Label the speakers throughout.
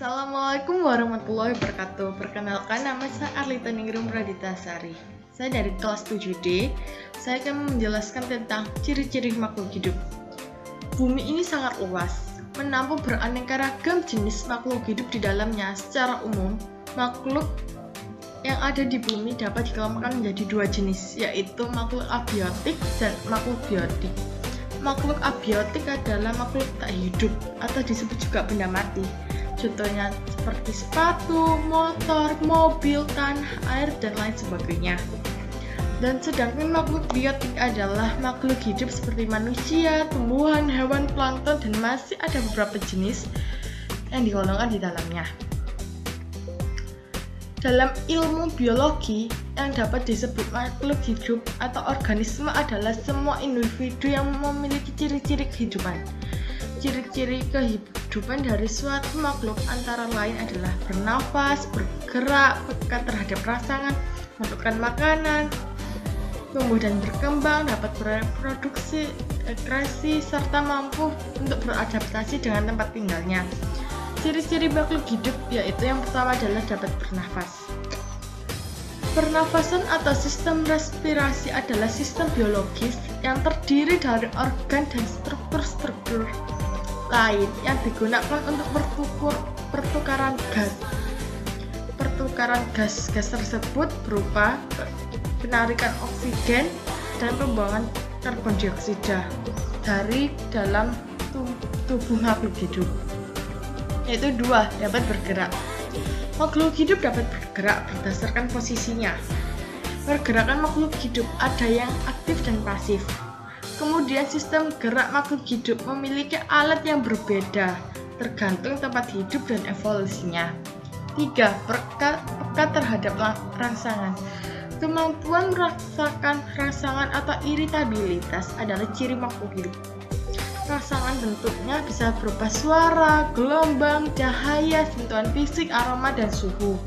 Speaker 1: Assalamualaikum warahmatullahi wabarakatuh. Perkenalkan, nama saya Arlita Ningrum Praditasari. Saya dari kelas 7D. Saya akan menjelaskan tentang ciri-ciri makhluk hidup. Bumi ini sangat luas, menampung beraneka ragam jenis makhluk hidup di dalamnya. Secara umum, makhluk yang ada di bumi dapat dikelompokkan menjadi dua jenis, yaitu makhluk abiotik dan makhluk biotik. Makhluk abiotik adalah makhluk tak hidup atau disebut juga benda mati. Contohnya seperti sepatu, motor, mobil, tanah, air, dan lain sebagainya. Dan sedangkan makhluk biotik adalah makhluk hidup seperti manusia, tumbuhan, hewan, plankton, dan masih ada beberapa jenis yang digolongkan di dalamnya. Dalam ilmu biologi, yang dapat disebut makhluk hidup atau organisme adalah semua individu yang memiliki ciri-ciri kehidupan. Ciri-ciri kehidupan dari suatu makhluk antara lain adalah bernafas, bergerak, peka terhadap rangsangan, menentukan makanan, tumbuh dan berkembang, dapat bereproduksi, ekskresi, serta mampu untuk beradaptasi dengan tempat tinggalnya. Ciri-ciri makhluk hidup yaitu yang pertama adalah dapat bernafas. Pernafasan atau sistem respirasi adalah sistem biologis yang terdiri dari organ dan struktur-struktur lain yang digunakan untuk pertukaran gas. Pertukaran gas tersebut berupa penarikan oksigen dan pembuangan karbon dioksida dari dalam tubuh makhluk hidup. Yaitu dua, dapat bergerak. Makhluk hidup dapat bergerak berdasarkan posisinya. Pergerakan makhluk hidup ada yang aktif dan pasif. Kemudian sistem gerak makhluk hidup memiliki alat yang berbeda tergantung tempat hidup dan evolusinya. 3. Peka terhadap rangsangan. Kemampuan merasakan rangsangan atau iritabilitas adalah ciri makhluk hidup. Rangsangan bentuknya bisa berupa suara, gelombang, cahaya, sentuhan fisik, aroma, dan suhu.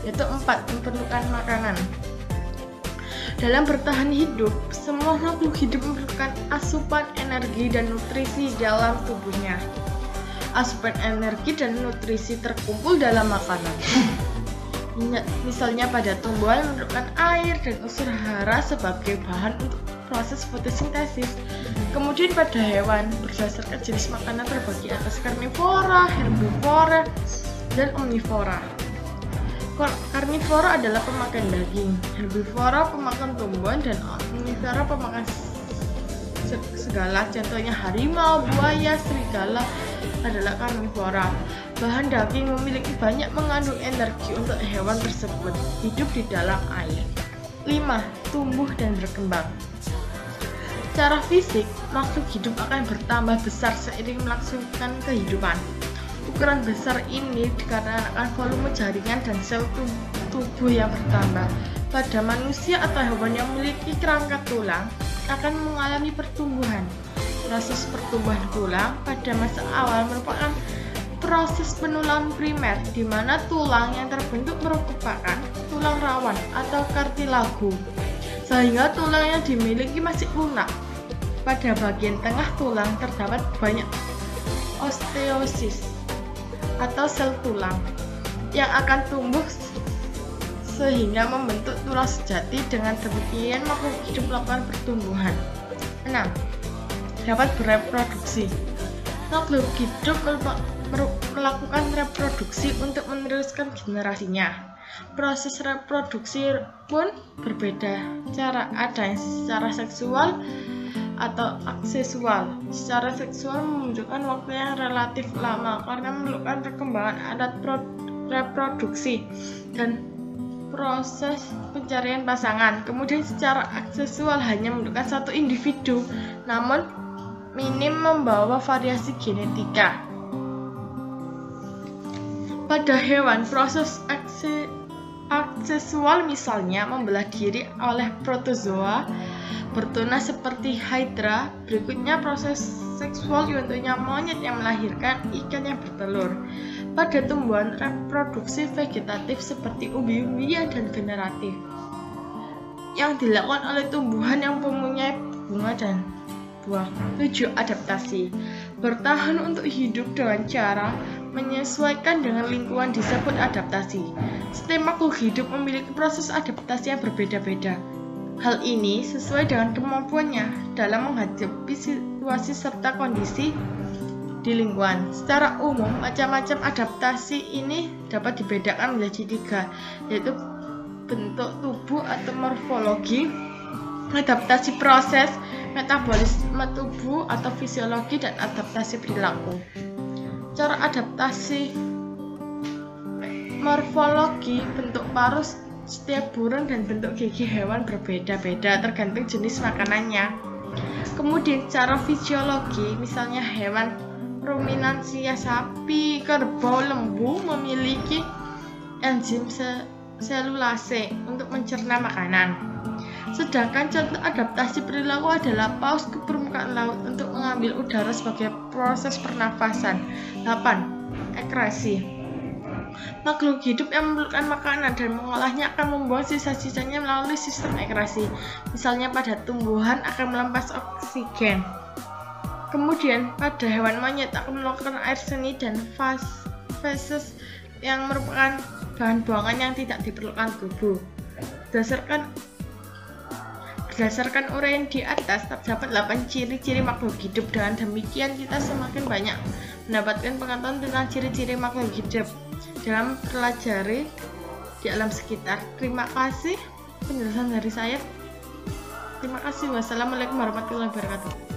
Speaker 1: Yaitu 4. Memerlukan makanan. Dalam bertahan hidup, semua makhluk hidup memerlukan asupan energi dan nutrisi dalam tubuhnya. Asupan energi dan nutrisi terkumpul dalam makanan. Misalnya pada tumbuhan memerlukan air dan unsur hara sebagai bahan untuk proses fotosintesis. Kemudian pada hewan, berdasarkan jenis makanan terbagi atas karnivora, herbivora, dan omnivora. Karnivora adalah pemakan daging, herbivora pemakan tumbuhan, dan omnivora pemakan segala. Contohnya harimau, buaya, serigala adalah karnivora. Bahan daging memiliki banyak mengandung energi untuk hewan tersebut hidup di dalam air. 5. Tumbuh dan berkembang. Secara fisik, makhluk hidup akan bertambah besar seiring melangsungkan kehidupan. Ukuran besar ini dikarenakan volume jaringan dan sel tubuh yang bertambah. Pada manusia atau hewan yang memiliki kerangka tulang akan mengalami pertumbuhan. Proses pertumbuhan tulang pada masa awal merupakan proses penulangan primer, di mana tulang yang terbentuk merupakan tulang rawan atau kartilago, sehingga tulang yang dimiliki masih lunak. Pada bagian tengah tulang terdapat banyak osteosis atau sel tulang yang akan tumbuh sehingga membentuk tulang sejati. Dengan demikian makhluk hidup melakukan pertumbuhan. 6. Dapat bereproduksi. Makhluk hidup melakukan reproduksi untuk meneruskan generasinya. Proses reproduksi pun berbeda cara, ada yang secara seksual atau aksesual. Secara seksual membutuhkan waktu yang relatif lama karena memerlukan perkembangan alat reproduksi dan proses pencarian pasangan. Kemudian secara aksesual hanya membutuhkan satu individu, namun minim membawa variasi genetika. Pada hewan, proses aksesual misalnya membelah diri oleh protozoa bertunas seperti hydra. Berikutnya proses seksual contohnya monyet yang melahirkan ikan yang bertelur. Pada tumbuhan, reproduksi vegetatif seperti umbi-umbian dan generatif yang dilakukan oleh tumbuhan yang mempunyai bunga dan buah. 7. Adaptasi. Bertahan untuk hidup dengan cara menyesuaikan dengan lingkungan disebut adaptasi. Setiap makhluk hidup memiliki proses adaptasi yang berbeda-beda. Hal ini sesuai dengan kemampuannya dalam menghadapi situasi serta kondisi di lingkungan. Secara umum, macam-macam adaptasi ini dapat dibedakan menjadi 3, yaitu bentuk tubuh atau morfologi, adaptasi proses, metabolisme tubuh atau fisiologi, dan adaptasi perilaku. Cara adaptasi morfologi, bentuk paruh setiap burung dan bentuk gigi hewan berbeda-beda tergantung jenis makanannya. Kemudian cara fisiologi, misalnya hewan ruminansia sapi, kerbau, lembu memiliki enzim selulase untuk mencerna makanan. Sedangkan contoh adaptasi perilaku adalah paus ke permukaan laut untuk mengambil udara sebagai proses pernafasan. 8. Ekrasi. Makhluk hidup yang memerlukan makanan dan mengolahnya akan membuang sisa-sisanya melalui sistem ekrasi. Misalnya pada tumbuhan akan melempas oksigen. Kemudian pada hewan monyet akan melakukan air seni dan feses yang merupakan bahan buangan yang tidak diperlukan tubuh. Berdasarkan uraian di atas, terdapat 8 ciri-ciri makhluk hidup. Dengan demikian, kita semakin banyak mendapatkan pengetahuan tentang ciri-ciri makhluk hidup dalam pelajari di alam sekitar. Terima kasih penjelasan dari saya. Terima kasih. Wassalamualaikum warahmatullahi wabarakatuh.